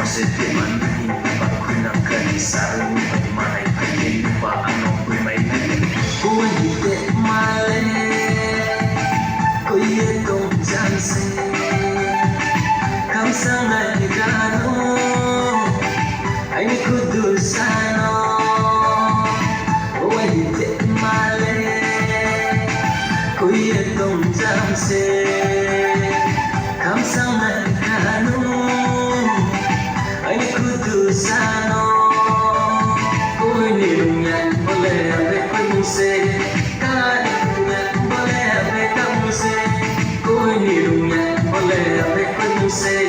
Setiman pagkunakani sarong pagmay Pagin pa ano ko'y may naging Kung hindi mali Ko'y itong jansi Kamsang nagigano Ay ni kudusano Kung hindi mali Ko'y itong jansi Kamsang nagigano Ay kudusano Ko'y nilungan boleh abe musik Kanilungan boleh abe musik Ko'y nilungan boleh abe musik